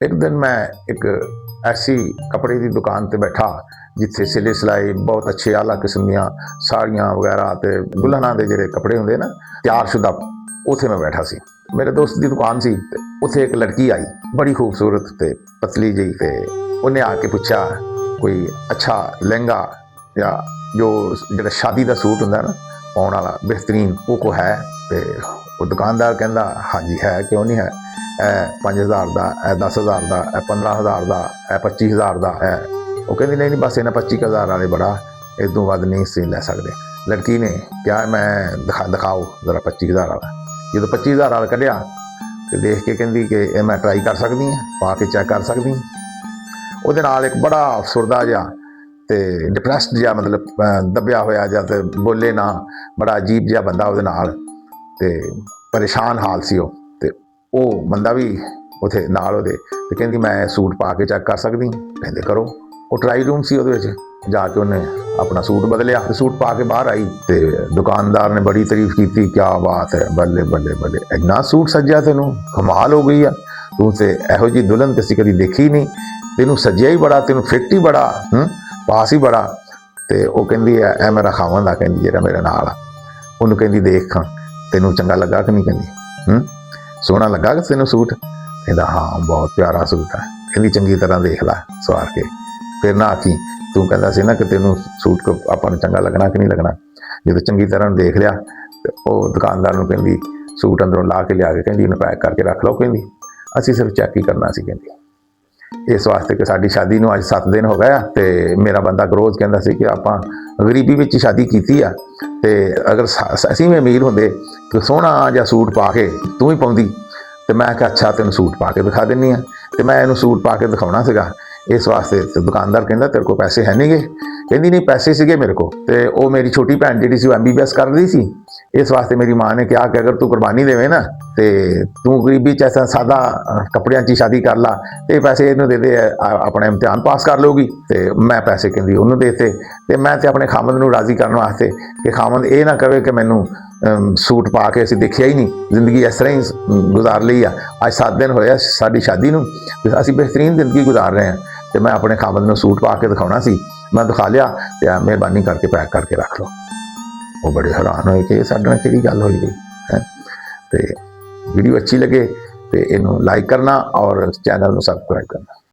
एक दिन मैं एक ऐसी कपड़े की दुकान ते बैठा जिथे सिले सिलाई बहुत अच्छे आला किस्म दियां साड़ियां वगैरह ते दुल्हना के जोड़े कपड़े होंगे ना तैयारशुदा, उथे मैं बैठा सी। मेरे दोस्त की दुकान सी, उथे एक लड़की आई बड़ी खूबसूरत ते पतली जी, ते उन्हें आके पूछा कोई अच्छा लहंगा या जो जो शादी का सूट होंगे ना पाने वाला बेहतरीन वो को है। तो वो दुकानदार कहता हाँ जी है, क्यों नहीं है, 5,000 का, 10,000 का, 15,000 का, 25,000 का है। वो कहती नहीं नहीं बस इन्हें 25,000 वाले बड़ा, इस तो वध नहीं सी लै सकते। लड़की ने क्या मैं दिखाओ जरा 25,000 वाला। जो 25,000 वाला कढ़िया तो देख के कहती कि मैं ट्राई कर सकती हाँ, पा के चैक कर सकती हूँ। वो एक बड़ा अफसुरदा जहा तो डिप्रैसड जहा, मतलब दबिया होया जा तो बोले ना, बड़ा अजीब जहा बंदा वो नाल, ते परेशान हाल सी। वो बंदा भी उथे नाल ओदे, ते कहंदी मैं सूट पा के चैक कर सकती, कहते करो। वो ट्राई रूम सी, उहदे विच जाके उन्हें अपना सूट बदलिया, सूट पा के बाहर आई ते दुकानदार ने बड़ी तारीफ की, क्या बात है, बल्ले बल्ले बल्ले, इन्ना सूट सज्जिया तेनू, कमाल हो गई है, तू तो इहो जी दुल्हन तो असीं कदी देखी नहीं, तेनू सज्जिया ही बड़ा, तेनू फिट ही बड़ा, पास ही बड़ा। तो वह कहती है ए मेरा खावंद आ, कहती जेड़ा मेरे नाल आ। उन्होंने कहती देख तेनू चंगा लगा कि नहीं, कहती सोहना लगा कि तेनू सूट, कहता हाँ बहुत प्यारा सूट है, कहती चंगी तरह देख ला सवार के, फिर ना आखी तू कहता सी ना कि तेनू सूट को अपन चंगा लगना कि नहीं लगना। जो चंगी तरह देख लिया तो वह दुकानदार को कहती सूट अंदरों ला के लिया के कहती इन्हें पैक करके रख लो, कहती असी सिर्फ चैक ही करना सी, कहती इस वास्ते कि साडी शादी नूं अज 7 दिन हो गए तो मेरा बंदा रोज़ कहता सी कि आपां गरीबी विच ही शादी की आ, ते अगर असीं भी अमीर होंदे तो सोहना जिहा सूट पा के तू ही पाउंदी। तो मैं क्या अच्छा तेन सूट पा के दिखा दिन्नी आ, तो मैं इनू सूट पा के दिखाना सीगा। इस वास्ते तो दुकानदार कहता तेरे को पैसे है नहीं गे, कहती नहीं पैसे सीगे मेरे को, तो वो मेरी छोटी भैन जी सी MBBS कर रही सी। इस वास्ते मेरी माँ ने कहा कि अगर तू कुर्बानी देवे ना तो तू गरीबी च ऐसा सादा कपड़िया च शादी कर ला, तो पैसे इन्हू दे दे, अपना इम्तिहान पास कर लोगी। तो मैं पैसे कहती उन्होंने देते, तो मैं तो अपने खामद नूं राजी करने वास्ते कि खामद ये ना कहे कि मैनू सूट पा के असीं देखिया ही नहीं, जिंदगी इस तरह ही गुजार ली आ। अज 7 दिन होया साडी शादी नूं, असीं बेहतरीन जिंदगी गुजार रहे हैं, तो मैं अपने खामद नूं सूट पा के दिखाना सी, मैं दिखा लिया, तो मेहरबानी करके पैक करके रख लो। वो बड़े हैरान होए कि साडे नाल किहड़ी गल होई गई है। तो वीडियो अच्छी लगे तो इनू लाइक करना और चैनल में सबसक्राइब करना।